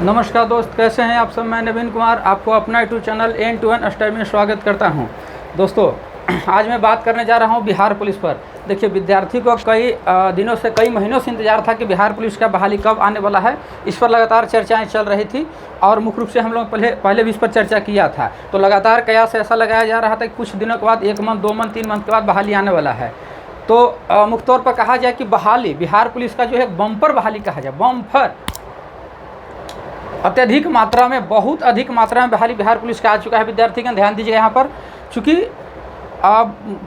नमस्कार दोस्त, कैसे हैं आप सब। मैं नवीन कुमार आपको अपना YouTube channel N to N study में स्वागत करता हूं। दोस्तों, आज मैं बात करने जा रहा हूं बिहार पुलिस पर। देखिए, विद्यार्थी को कई दिनों से, कई महीनों से इंतजार था कि बिहार पुलिस का बहाली कब आने वाला है। इस पर लगातार चर्चाएं चल रही थी और मुख्य रूप से हम लोग पहले भी इस पर चर्चा किया था। तो लगातार कयास ऐसा लगाया जा रहा था कि कुछ दिनों के बाद, 1 मंथ, 2 मंथ, 3 मंथ के बाद बहाली आने वाला है। तो मुख्य तौर पर कहा जाए कि बहाली, बिहार पुलिस का जो है बम्पर बहाली कहा जाए, बम्पर अत्यधिक मात्रा में, बहुत अधिक मात्रा में बहाली बिहार पुलिस का आ चुका है। विद्यार्थीगण ध्यान दीजिएगा यहाँ पर, चूँकि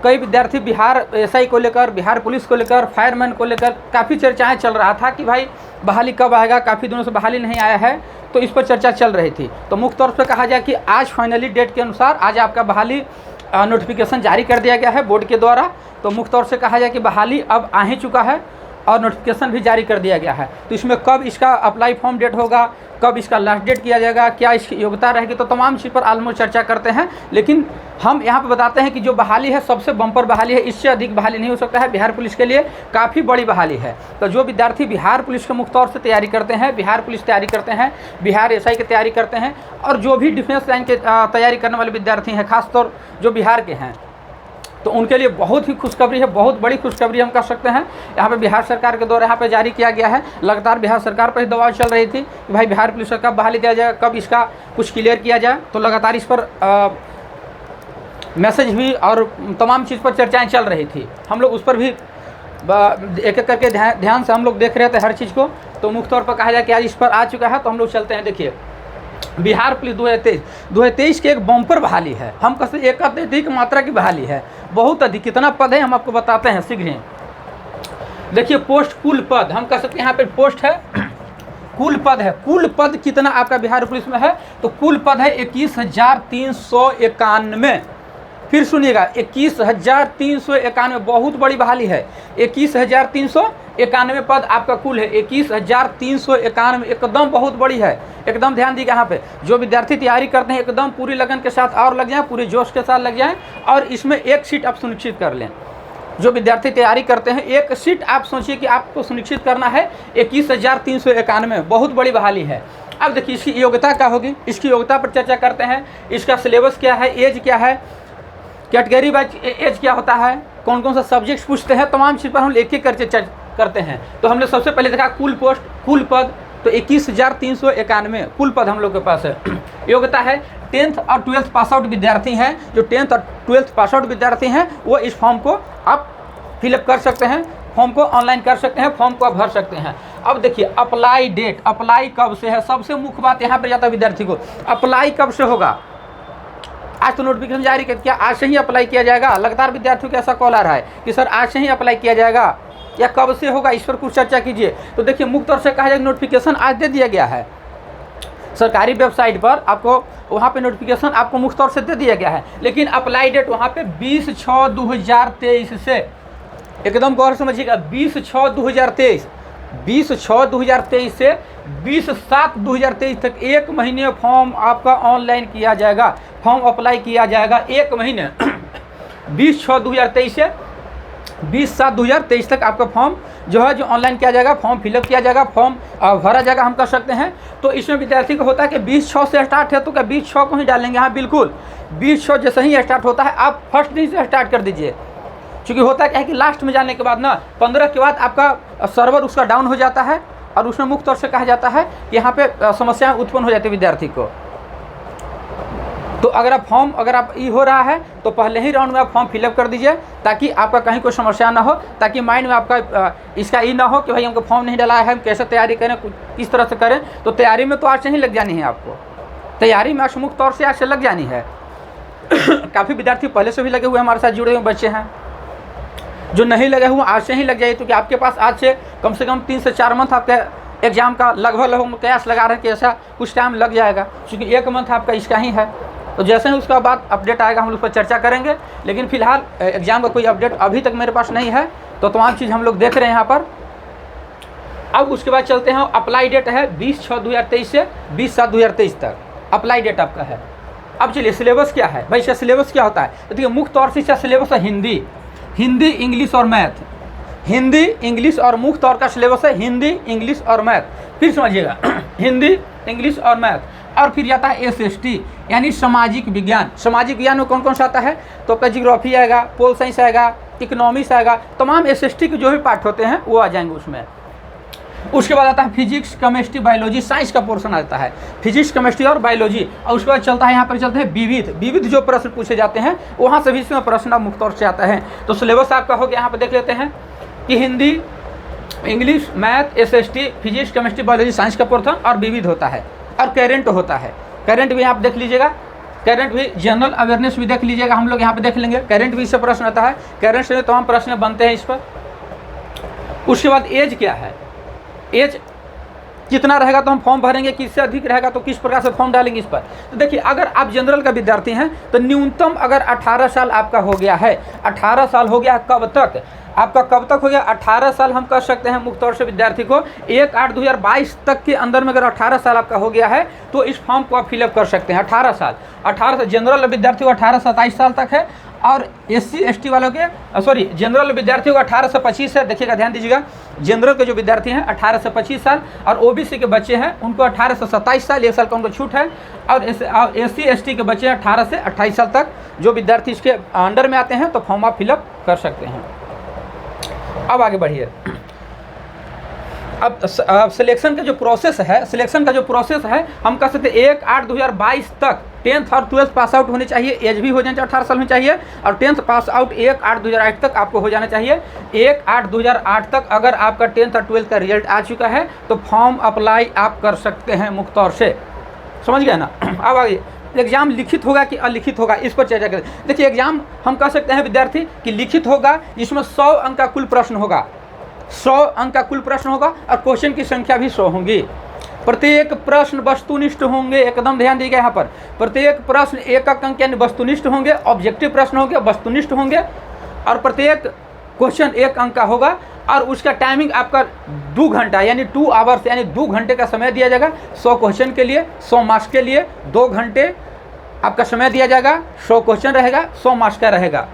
कई विद्यार्थी बिहार एसआई को लेकर, बिहार पुलिस को लेकर, फायरमैन को लेकर काफ़ी चर्चाएं चल रहा था कि भाई बहाली कब आएगा, काफ़ी दिनों से बहाली नहीं आया है, तो इस पर चर्चा चल रही थी। तो मुख्य तौर पर कहा जाए कि आज फाइनली डेट के अनुसार आज आपका बहाली नोटिफिकेशन जारी कर दिया गया है बोर्ड के द्वारा। तो मुख्य तौर से कहा जाए कि बहाली अब आ ही चुका है और नोटिफिकेशन भी जारी कर दिया गया है। तो इसमें कब इसका अप्लाई फॉर्म डेट होगा, कब इसका लास्ट डेट किया जाएगा, क्या इसकी योग्यता रहेगी, तो तमाम चीज़ पर ऑलमोस्ट चर्चा करते हैं। लेकिन हम यहाँ पर बताते हैं कि जो बहाली है सबसे बम्पर बहाली है, इससे अधिक बहाली नहीं हो सकता है। बिहार पुलिस के लिए काफ़ी बड़ी बहाली है। तो जो विद्यार्थी बिहार पुलिस के मुख्य तौर से तैयारी करते हैं, बिहार पुलिस तैयारी करते हैं, बिहार एसआई की तैयारी करते हैं, और जो भी डिफेंस लाइन के तैयारी करने वाले विद्यार्थी हैं, खासतौर जो बिहार के हैं, तो उनके लिए बहुत ही खुशखबरी है, बहुत बड़ी खुशखबरी हम कह सकते हैं। यहाँ पे बिहार सरकार के द्वारा यहाँ पे जारी किया गया है। लगातार बिहार सरकार पर ही दबाव चल रही थी कि भाई बिहार पुलिस का कब बहाली दिया जाए, कब इसका कुछ क्लियर किया जाए। तो लगातार इस पर मैसेज भी और तमाम चीज़ पर चर्चाएँ चल रही थी। हम लोग उस पर भी एक एक करके ध्यान से हम लोग देख रहे थे हर चीज़ को। तो मुख्य तौर पर कहा जाए कि आज इस पर आ चुका है। तो हम लोग चलते हैं। देखिए, बिहार पुलिस 2023 की एक बम्पर बहाली है। हम कहते एक अत्यधिक मात्रा की बहाली है, बहुत अधिक। कितना पद है हम आपको बताते हैं शीघ्र ही। देखिए, पोस्ट कुल पद हम कह सकते हैं, यहाँ पे पोस्ट है, कुल पद है। कुल पद कितना आपका बिहार पुलिस में है, तो कुल पद है 21,391। फिर सुनिएगा, 21,391, बहुत बड़ी बहाली है। 21,391 पद आपका कुल है। 21,391 एकदम बहुत बड़ी है। एकदम ध्यान दीजिए यहाँ पे, जो विद्यार्थी तैयारी करते हैं एकदम पूरी लगन के साथ और लग जाएं, पूरे जोश के साथ लग जाएं, और इसमें एक सीट आप सुनिश्चित कर लें। जो विद्यार्थी तैयारी करते हैं, एक सीट आप सोचिए कि आपको सुनिश्चित करना है। 21,391 बहुत बड़ी बहाली है। अब देखिए, इसकी योग्यता क्या होगी, इसकी योग्यता पर चर्चा करते हैं। इसका सिलेबस क्या है, एज क्या है, कैटेगरी वाइज एज क्या होता है, कौन कौन सा सब्जेक्ट्स पूछते हैं, तमाम चीज़ पर हम एक एक करके चर्चा करते हैं। तो हमने सबसे पहले देखा कुल पोस्ट, कुल पद, तो 21,391 कुल पद हम लोग के पास है। योग्यता है 10th और 12th पास आउट विद्यार्थी हैं। जो 10th और 12th पास आउट विद्यार्थी हैं वो इस फॉर्म को आप फिलअप कर सकते हैं, फॉर्म को ऑनलाइन कर सकते हैं, फॉर्म को आप भर सकते हैं। अब देखिए, अप्लाई डेट, अप्लाई कब से है, सबसे मुख्य बात यहाँ पर जाता है विद्यार्थी को, अप्लाई कब से होगा। आज तो नोटिफिकेशन जारी कर, क्या आज से ही अप्लाई किया जाएगा। लगातार विद्यार्थियों को ऐसा कॉल आ रहा है कि सर आज से ही अप्लाई किया जाएगा या कब से होगा, इस पर कुछ चर्चा कीजिए। तो देखिए, मुख्य तौर से कहा जाए नोटिफिकेशन आज दे दिया गया है सरकारी वेबसाइट पर। आपको वहाँ पे नोटिफिकेशन आपको मुख्य तौर से दे दिया गया है, लेकिन अप्लाई डेट वहाँ पे 20/6/2023 से, एकदम गौर समझिएगा, 20/6/2023, 20/6/2023 से 20/7/2023 तक 1 महीने फॉर्म आपका ऑनलाइन किया जाएगा, फॉर्म अप्लाई किया जाएगा 1 महीने। 20/6/2023 से 20/7/2023 तक आपका फॉर्म जो है, जो ऑनलाइन किया जाएगा, फॉर्म फिलअप किया जाएगा, फॉर्म भरा जाएगा, हम कर सकते हैं। तो इसमें विद्यार्थी को होता है कि 20/6 से स्टार्ट है, तो क्या 20/6 को ही डालेंगे। हाँ बिल्कुल, 20/6 जैसे ही स्टार्ट होता है आप फर्स्ट दिन से स्टार्ट कर दीजिए। क्योंकि होता क्या है कि लास्ट में जाने के बाद ना, 15 के बाद आपका सर्वर उसका डाउन हो जाता है, और उसमें मुख्य तौर से कहा जाता है कि यहाँ पे समस्याएं उत्पन्न हो जाती है विद्यार्थी को। तो अगर आप ये हो रहा है तो पहले ही राउंड में आप फॉर्म फिलअप कर दीजिए, ताकि आपका कहीं कोई समस्या ना हो, ताकि माइंड में आपका इसका ये ना हो कि भाई हमको फॉर्म नहीं डला है, हम कैसे तैयारी करें, किस तरह से करें। तो तैयारी में तो आज से ही लग जानी है आपको, तैयारी में आज मुख्य तौर से आज से लग जानी है। काफ़ी विद्यार्थी पहले से भी लगे हुए हमारे साथ जुड़े हुए बच्चे हैं, जो नहीं लगे हुए आज से ही लग जाइए। क्योंकि आपके पास आज से कम 3 से 4 मंथ आपके एग्जाम का लगभग कयास लगा रहे हैं कि ऐसा कुछ टाइम लग जाएगा, क्योंकि 1 मंथ आपका इसका ही है। तो जैसे ही उसका बाद अपडेट आएगा हम लोग उस पर चर्चा करेंगे। लेकिन फिलहाल एग्जाम का कोई अपडेट अभी तक मेरे पास नहीं है। तो तमाम चीज़ हम लोग देख रहे हैं यहाँ पर। अब उसके बाद चलते हैं, अप्लाई डेट है 20/6/2023 से 20/7/2023 तक अप्लाई डेट आपका है। अब चलिए, सिलेबस क्या है भाई, इसका सिलेबस क्या होता है। तो देखिए, मुख्य तौर से इसका सिलेबस है हिंदी, इंग्लिश और मैथ। हिंदी, इंग्लिश और मुख्य तौर का सिलेबस है हिंदी, इंग्लिश और मैथ। फिर समझिएगा, हिंदी, इंग्लिश और मैथ। और फिर जाता है SST यानी सामाजिक विज्ञान। सामाजिक विज्ञान में कौन कौन सा आता है, तो आपका जियोग्राफी आएगा, पोल साइंस आएगा, इकोनॉमिक्स आएगा, तमाम SST के जो भी पार्ट होते हैं वो आ जाएंगे उसमें। उसके बाद आता है फिजिक्स, केमिस्ट्री, बायोलॉजी, साइंस का पोर्शन आता है, फिजिक्स, केमिस्ट्री और बायोलॉजी। और उसके बाद चलता है यहाँ पर चलते हैं विविध जो प्रश्न पूछे जाते हैं वहाँ से भी इसमें प्रश्न मुख्य तौर से आता है। तो सिलेबस आपका हो गया, यहाँ पर देख लेते हैं कि Hindi, English, math, SST, physics, chemistry, biology, science का पोर्शन और विविध होता है और करेंट होता है। करेंट भी आप देख लीजिएगा, करेंट भी, जनरल अवेयरनेस भी देख लीजिएगा, हम लोग यहाँ पे देख लेंगे। करेंट भी इससे प्रश्न आता है, करेंट से तमाम प्रश्न बनते हैं इस पर। उसके बाद एज क्या है, एज कितना रहेगा तो हम फॉर्म भरेंगे, किससे अधिक रहेगा तो किस प्रकार से फॉर्म डालेंगे इस पर। तो देखिए, अगर आप जनरल का विद्यार्थी हैं तो न्यूनतम अगर 18 साल आपका हो गया है, 18 साल हो गया, कब तक आपका, कब तक हो गया 18 साल, हम कर सकते हैं मुख्य तौर से विद्यार्थी को 1/8/2022 तक के अंदर में अगर 18 साल आपका हो गया है तो इस फॉर्म को आप फिलअप कर सकते हैं। 18 साल जनरल विद्यार्थी को 18 से 27 साल तक है, और SC ST वालों के जनरल विद्यार्थियों को 18 से 25 है। देखिएगा, ध्यान दीजिएगा, जनरल के जो विद्यार्थी हैं 18 से 25 साल, और OBC के बच्चे हैं उनको 18 से 27 साल, 1 साल का उनको छूट है। और SC ST के बच्चे 18 से 28 साल तक जो विद्यार्थी इसके अंडर में आते हैं तो फॉर्म आप फिलअप कर सकते हैं। अब आगे बढ़िए, अब सिलेक्शन का जो प्रोसेस है, हम कह सकते हैं 1/8/2022 तक 10th और 12th पास आउट होनी चाहिए, एज भी हो जाना चाहिए 18 साल में चाहिए, और 10th पास आउट 1/8/2008 तक आपको हो जाना चाहिए। 1/8/2008 तक अगर आपका 10th और 12th का रिजल्ट आ चुका है तो फॉर्म अप्लाई आप कर सकते हैं मुख्य तौर से, समझ गए ना। अब आगे, एग्जाम लिखित होगा कि अलिखित होगा, इस पर चर्चा करें। देखिए, एग्जाम हम कह सकते हैं विद्यार्थी कि लिखित होगा, जिसमें 100 अंक का कुल प्रश्न होगा, 100 अंक का कुल प्रश्न होगा, और क्वेश्चन की संख्या भी 100 होंगी। प्रत्येक प्रश्न वस्तुनिष्ठ होंगे, एकदम ध्यान दीजिएगा यहाँ पर, प्रत्येक प्रश्न 1 अंक यानी वस्तुनिष्ठ होंगे, ऑब्जेक्टिव प्रश्न होंगे, वस्तुनिष्ठ होंगे, और प्रत्येक क्वेश्चन 1 अंक का होगा। और उसका टाइमिंग आपका 2 घंटा यानी 2 आवर्स यानी 2 घंटे का समय दिया जाएगा 100 क्वेश्चन के लिए, 100 मार्क्स के लिए 2 घंटे आपका समय दिया जाएगा, 100 क्वेश्चन रहेगा, 100 मार्क्स का रहेगा।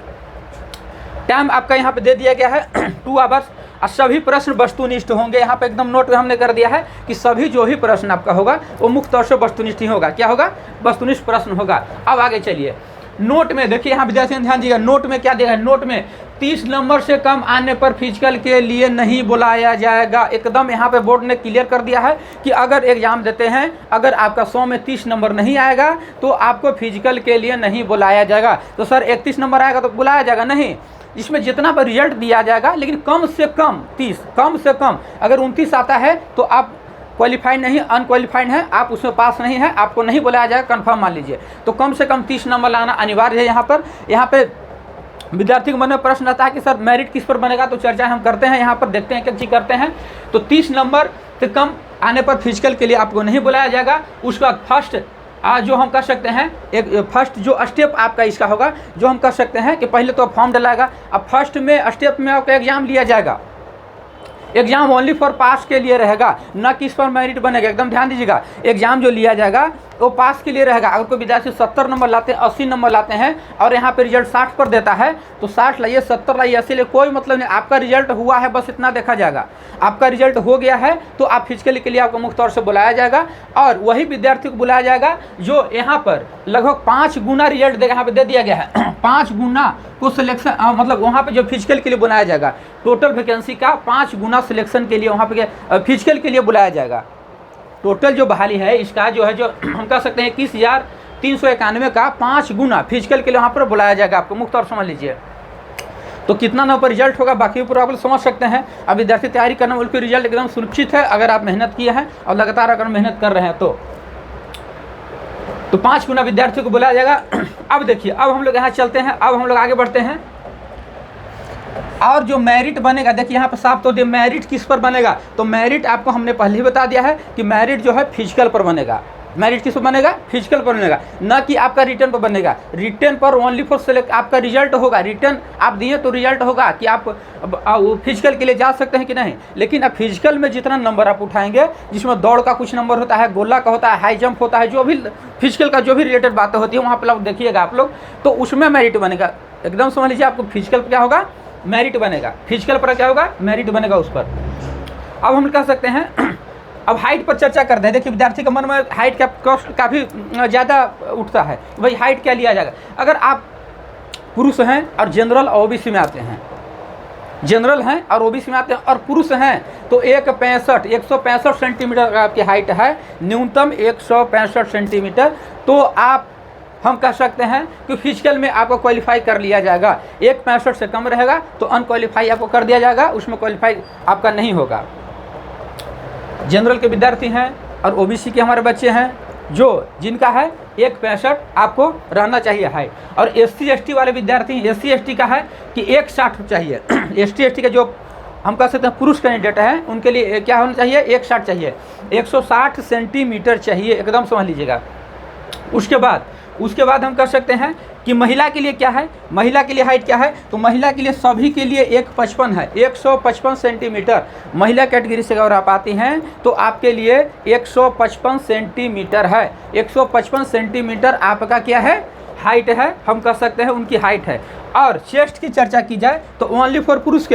टाइम आपका यहाँ पे दे दिया गया है 2 आवर्स, और सभी प्रश्न वस्तुनिष्ठ होंगे। यहाँ पे एकदम नोट में हमने कर दिया है कि सभी जो भी प्रश्न आपका होगा वो मुख्य तौर से वस्तुनिष्ठ ही होगा। क्या होगा, वस्तुनिष्ठ प्रश्न होगा। अब आगे चलिए, नोट में देखिए, यहाँ विद्यार्थी ध्यान दीजिएगा, नोट में क्या दिया है, नोट में 30 नंबर से कम आने पर फिजिकल के लिए नहीं बुलाया जाएगा। एकदम यहाँ पे बोर्ड ने क्लियर कर दिया है कि अगर एग्जाम देते हैं, अगर आपका 100 में 30 नंबर नहीं आएगा तो आपको फिजिकल के लिए नहीं बुलाया जाएगा। तो सर 31 नंबर आएगा तो बुलाया जाएगा, नहीं, इसमें जितना पर रिजल्ट दिया जाएगा, लेकिन कम से कम 30, कम से कम अगर 29 आता है तो आप क्वालिफाइड नहीं, अनक्वालिफाइड है, आप उसमें पास नहीं है, आपको नहीं बुलाया जाएगा, कंफर्म मान लीजिए। तो कम से कम 30 नंबर लाना अनिवार्य है। यहाँ पे विद्यार्थी के मन में प्रश्न आता है कि सर मेरिट किस पर बनेगा, तो चर्चा हम करते हैं, यहाँ पर देखते हैं क्या चीज़ करते हैं। तो 30 नंबर से कम आने पर फिजिकल के लिए आपको नहीं बुलाया जाएगा। उसके बाद फर्स्ट जो हम कर सकते हैं, एक फर्स्ट जो स्टेप आपका इसका होगा, जो हम कर सकते हैं कि पहले तो फॉर्म डलाएगा, अब फर्स्ट में स्टेप में आपका एग्जाम लिया जाएगा। एग्जाम ओनली फॉर पास के लिए रहेगा, न कि इस पर मेरिट बनेगा। एकदम ध्यान दीजिएगा, एग्जाम जो लिया जाएगा वो पास के लिए रहेगा। अगर कोई विद्यार्थी 70 नंबर लाते हैं, 80 नंबर लाते हैं और यहाँ पे रिजल्ट 60 पर देता है तो 60 लाइए, 70 लाइए, 80 लाइए, कोई मतलब नहीं। आपका रिजल्ट हुआ है, बस इतना देखा जाएगा। आपका रिजल्ट हो गया है तो आप फिजिकल के लिए आपको मुख्य तौर से बुलाया जाएगा, और वही विद्यार्थी को बुलाया जाएगा जो यहाँ पर लगभग 5 गुना रिजल्ट देगा। यहाँ पे दे दिया गया है 5 गुना को सिलेक्शन, मतलब वहाँ पे जो फिजिकल के लिए बुलाया जाएगा, टोटल वैकेंसी का 5 गुना सिलेक्शन के लिए वहाँ पे फिजिकल के लिए बुलाया जाएगा। टोटल जो बहाली है इसका जो है, जो हम कह सकते हैं 21,391 का 5 गुना फिजिकल के लिए वहाँ पर बुलाया जाएगा आपको, मुख्य तौर समझ लीजिए। तो कितना नंबर रिजल्ट होगा बाकी ऊपर आप समझ सकते हैं। अब विद्यार्थी तैयारी करना, उनके रिजल्ट एकदम सुरक्षित है अगर आप मेहनत किए हैं और लगातार अगर मेहनत कर रहे हैं तो 5 गुना विद्यार्थियों को बुलाया जाएगा। अब देखिए, अब हम लोग यहाँ चलते हैं, अब हम लोग आगे बढ़ते हैं। और जो मेरिट बनेगा, देखिए यहाँ पर साफ तो मेरिट किस पर बनेगा, तो मेरिट आपको हमने पहले ही बता दिया है कि मेरिट जो है फिजिकल पर बनेगा। मेरिट किस पर बनेगा, फिजिकल पर बनेगा, न कि आपका रिटर्न पर बनेगा। रिटर्न पर ओनली फॉर सेलेक्ट आपका रिजल्ट होगा, रिटर्न आप दिए तो रिजल्ट होगा कि आप फिजिकल के लिए जा सकते हैं कि नहीं। लेकिन अब फिजिकल में जितना नंबर आप उठाएंगे, जिसमें दौड़ का कुछ नंबर होता है, गोला का होता है, हाई जंप होता है, जो भी फिजिकल का जो भी रिलेटेड बातें होती है वहाँ पर आप देखिएगा आप लोग, तो उसमें मेरिट बनेगा। एकदम समझ लीजिए, आपको फिजिकल क्या होगा, मेरिट बनेगा। फिजिकल पर क्या होगा, मेरिट बनेगा उस पर। अब हम कह सकते हैं अब हाइट पर चर्चा करते हैं। देखिए विद्यार्थी के मन में हाइट का कॉस्ट काफ़ी ज़्यादा उठता है, भाई हाइट क्या लिया जाएगा। अगर आप पुरुष हैं और जनरल और ओबीसी में आते हैं, जनरल हैं और ओबीसी में आते हैं और पुरुष हैं, तो 165 सेंटीमीटर आपकी हाइट है, न्यूनतम 165 सेंटीमीटर, तो आप हम कह सकते हैं कि फिजिकल में आपको क्वालिफाई कर लिया जाएगा। 165 से कम रहेगा तो अनक्वालिफाई आपको कर दिया जाएगा, उसमें क्वालिफाई आपका नहीं होगा। जनरल के विद्यार्थी हैं और ओबीसी के हमारे बच्चे हैं जो जिनका है 165 आपको रहना चाहिए हाइट। और SC ST वाले विद्यार्थी, SC ST का है कि 160 चाहिए। ST ST का जो हम कह सकते हैं पुरुष कैंडिडेट हैं उनके लिए क्या होना चाहिए, 160 चाहिए, 160 सेंटीमीटर चाहिए, एकदम समझ लीजिएगा। उसके बाद हम कह सकते हैं कि महिला के लिए क्या है, महिला के लिए हाइट क्या है, तो महिला के लिए सभी के लिए 155 है, 155 सेंटीमीटर। महिला कैटेगरी से अगर आप आती हैं तो आपके लिए 155 सेंटीमीटर है, 155 सेंटीमीटर आपका क्या है, हाइट है, हम कह सकते हैं उनकी हाइट है। और चेस्ट की चर्चा की जाए तो ओनली फॉर पुरुष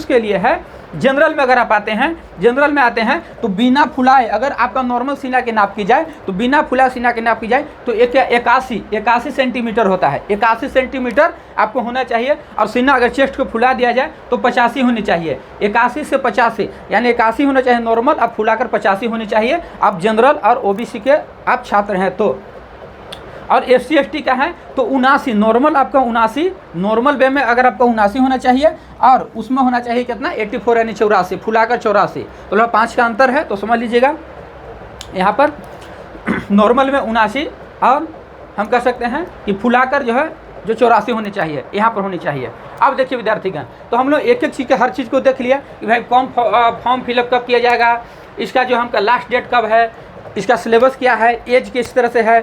के लिए है। जनरल में अगर आप आते हैं, जनरल में आते हैं तो बिना फुलाए, अगर आपका नॉर्मल सीना की नाप की जाए तो बिना फुलाए सीना की नाप की जाए तो 81 सेंटीमीटर होता है, 81 सेंटीमीटर आपको होना चाहिए। और सीना अगर चेस्ट को फुला दिया जाए तो 85 होनी चाहिए, 81 से 85 यानी 81 होना चाहिए नॉर्मल, अब फुलाकर 85 होनी चाहिए। आप जनरल और ओबीसी के आप छात्र हैं तो। और SC ST का है तो 79, नॉर्मल आपका 79, नॉर्मल वे में अगर आपका 79 होना चाहिए और उसमें होना चाहिए कितना 84 यानी 84, फुलाकर 84, तो लगभग 5 का अंतर है, तो समझ लीजिएगा यहाँ पर नॉर्मल में 79 और हम कह सकते हैं कि फुलाकर जो है जो 84 होनी चाहिए, यहाँ पर होनी चाहिए। अब देखिए विद्यार्थीगण, तो हम लोग एक एक चीज़ के हर चीज़ को देख लिया कि भाई फॉर्म फिलअप कब किया जाएगा, इसका जो हमका लास्ट डेट कब है, इसका सिलेबस क्या है, एज किस तरह से है,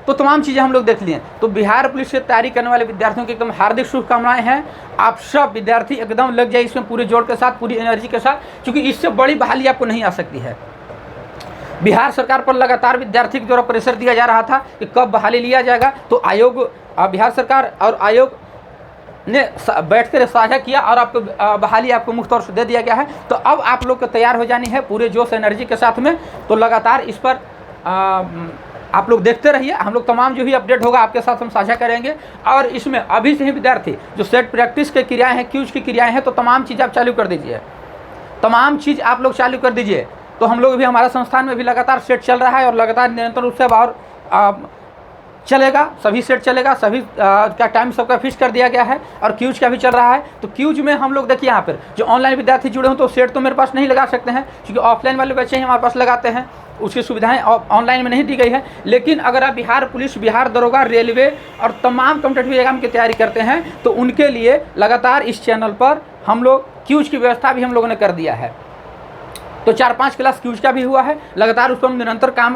तो तमाम चीज़ें हम लोग देख लिए। तो बिहार पुलिस से तैयारी करने वाले विद्यार्थियों की एकदम हार्दिक शुभकामनाएं हैं। आप सब विद्यार्थी एकदम लग जाए इसमें पूरे जोर के साथ, पूरी एनर्जी के साथ, क्योंकि इससे बड़ी बहाली आपको नहीं आ सकती है। बिहार सरकार पर लगातार विद्यार्थी के द्वारा प्रेशर दिया जा रहा था कि कब बहाली लिया जाएगा, तो आयोग, बिहार सरकार और आयोग ने बैठकर साझा किया और आपको बहाली आपको मुफ्त तौर से दे दिया गया है। तो अब आप लोग को तैयार हो जानी है पूरे जोश एनर्जी के साथ में। तो लगातार इस पर आप लोग देखते रहिए, हम लोग तमाम जो भी अपडेट होगा आपके साथ हम साझा करेंगे। और इसमें अभी से ही विद्यार्थी जो सेट प्रैक्टिस की क्रियाएं हैं, क्यूज की क्रियाएं हैं, तो तमाम चीज़ आप चालू कर दीजिए, तमाम चीज़ आप लोग चालू कर दीजिए। तो हम लोग भी, हमारा संस्थान में भी लगातार सेट चल रहा है और लगातार निरंतर रूप से और चलेगा, सभी सेट चलेगा, सभी का टाइम सबका फिक्स कर दिया गया है और क्यूज का भी चल रहा है। तो क्यूज में हम लोग देखिए यहाँ पर जो ऑनलाइन विद्यार्थी जुड़े हों तो सेट तो मेरे पास नहीं लगा सकते हैं, क्योंकि ऑफलाइन वाले बच्चे ही हमारे पास लगाते हैं, उसकी सुविधाएं ऑनलाइन में नहीं दी गई है। लेकिन अगर आप बिहार पुलिस, बिहार दरोगा, रेलवे और तमाम कॉम्पिटिटिव एग्जाम की तैयारी करते हैं तो उनके लिए लगातार इस चैनल पर हम लोग क्यूज की व्यवस्था भी हम लोगों ने कर दिया है। तो 4-5 क्लास क्यूज का भी हुआ है, लगातार उस पर हम निरंतर काम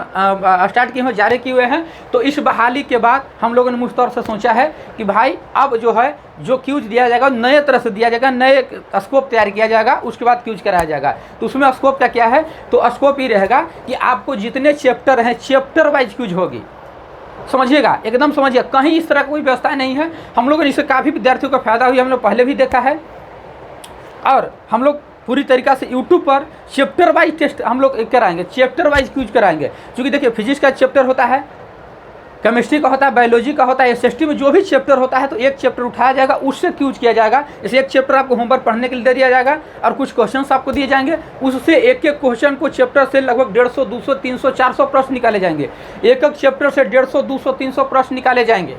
स्टार्ट किए हुए, जारी किए हुए हैं। तो इस बहाली के बाद हम लोगों ने मुख्य तौर से सोचा है कि भाई अब जो है जो क्यूज दिया जाएगा नए तरह से दिया जाएगा, नए स्कोप तैयार किया जाएगा, उसके बाद क्यूज कराया जाएगा। तो उसमें स्कोप का क्या है, तो स्कोप ही रहेगा कि आपको जितने चैप्टर हैं चैप्टर वाइज क्यूज होगी, समझिएगा, एकदम समझिए, कहीं इस तरह कोई व्यवस्था नहीं है। हम लोगों ने इससे काफ़ी विद्यार्थियों का फायदा हुआ, हम लोग पहले भी देखा है। और हम लोग पूरी तरीक़ा से यूट्यूब पर चैप्टर वाइज टेस्ट हम लोग कराएंगे, चैप्टर वाइज क्यूज कराएंगे। क्योंकि देखिए फिजिक्स का चैप्टर होता है, केमिस्ट्री का होता है, बायोलॉजी का होता है, SST में जो भी चैप्टर होता है तो एक चैप्टर उठाया जाएगा, उससे क्यूज किया जाएगा। जैसे एक चैप्टर आपको होमवर्क पढ़ने के लिए दे दिया जाएगा और कुछ क्वेश्चंस आपको दिए जाएंगे, उससे एक एक क्वेश्चन को चैप्टर से लगभग 150, 200, 300, 400 प्रश्न निकाले जाएंगे। एक एक चैप्टर से 150, 200, 300 प्रश्न निकाले जाएंगे।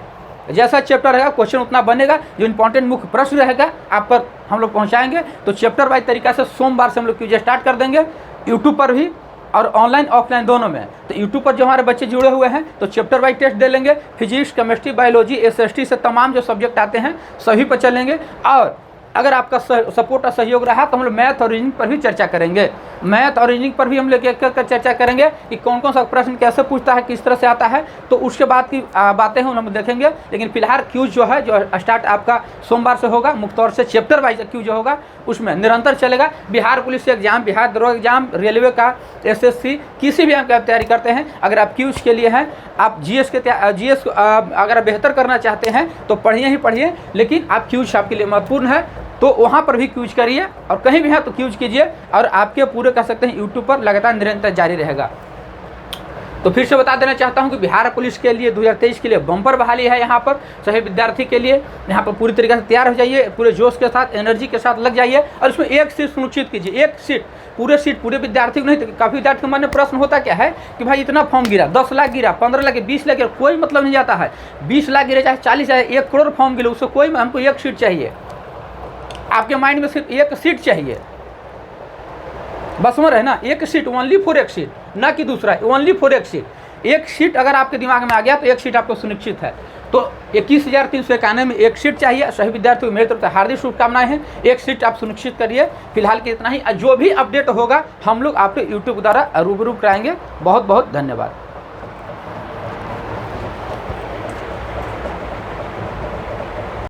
जैसा चैप्टर रहेगा क्वेश्चन उतना बनेगा, जो इंपॉर्टेंट मुख्य प्रश्न रहेगा आप पर हम लोग पहुंचाएंगे। तो चैप्टर वाइज तरीका से सोमवार से हम लोग क्यूज स्टार्ट कर देंगे, यूट्यूब पर भी और ऑनलाइन ऑफलाइन दोनों में। तो यूट्यूब पर जो हमारे बच्चे जुड़े हुए हैं तो चैप्टर वाइज टेस्ट दे लेंगे, फिजिक्स, केमिस्ट्री, बायोलॉजी, SST से तमाम जो सब्जेक्ट आते हैं सभी पर चलेंगे। और अगर आपका सपोर्ट और सहयोग रहा तो हम लोग मैथ और रीजनिंग पर भी चर्चा करेंगे, मैथ और रीजनिंग पर भी हम लोग एक कर चर्चा करेंगे कि कौन कौन सा प्रश्न कैसे पूछता है, किस तरह से आता है। तो उसके बाद की बातें हैं हम देखेंगे। लेकिन फिलहाल क्यूज जो है, जो स्टार्ट आपका सोमवार से होगा, मुख्य तौर से चैप्टर वाइज क्यूज जो होगा उसमें निरंतर चलेगा। बिहार पुलिस एग्जाम, बिहार दरोगा एग्जाम, रेलवे का, SSC, किसी भी आप तैयारी करते हैं, अगर आप क्यूज के लिए हैं, आप GS अगर आप बेहतर करना चाहते हैं तो पढ़िए ही पढ़िए, लेकिन आप क्यूज आपके लिए महत्वपूर्ण है। तो वहाँ पर भी क्यूज करिए, और कहीं भी है तो क्यूज कीजिए, और आपके पूरे कह सकते हैं यूट्यूब पर लगातार निरंतर जारी रहेगा। तो फिर से बता देना चाहता हूं कि बिहार पुलिस के लिए 2023 के लिए बम्पर बहाली है। यहाँ पर सभी विद्यार्थी के लिए यहाँ पर पूरी तरीके से तैयार हो जाइए, पूरे जोश के साथ, एनर्जी के साथ लग जाइए, और इसमें एक सीट सुनिश्चित कीजिए। एक सीट पूरे विद्यार्थी को नहीं। तो काफ़ी विद्यार्थी के मन में प्रश्न होता क्या है कि भाई इतना फॉर्म गिरा, 10 लाख गिरा, 15 लाख, 20 लाख गिरा, कोई मतलब नहीं जाता है। 20 लाख गिरे चाहे 40 चाहे 1 करोड़ फॉर्म गिरे, उससे कोई, हमको एक सीट चाहिए। आपके माइंड में सिर्फ एक सीट चाहिए, बस समझ रहे ना, एक सीट, ओनली फॉर एक सीट, ना कि दूसरा, ओनली फॉर एक सीट। एक सीट अगर आपके दिमाग में आ गया तो एक सीट आपको सुनिश्चित है। तो 21,391 में एक सीट चाहिए। सभी विद्यार्थियों को मेरी तरफ से हार्दिक शुभकामनाएं हैं। एक सीट आप सुनिश्चित करिए। फिलहाल के इतना ही। जो भी अपडेट होगा हम लोग आपको यूट्यूब द्वारा रूबरू कराएंगे। बहुत बहुत धन्यवाद।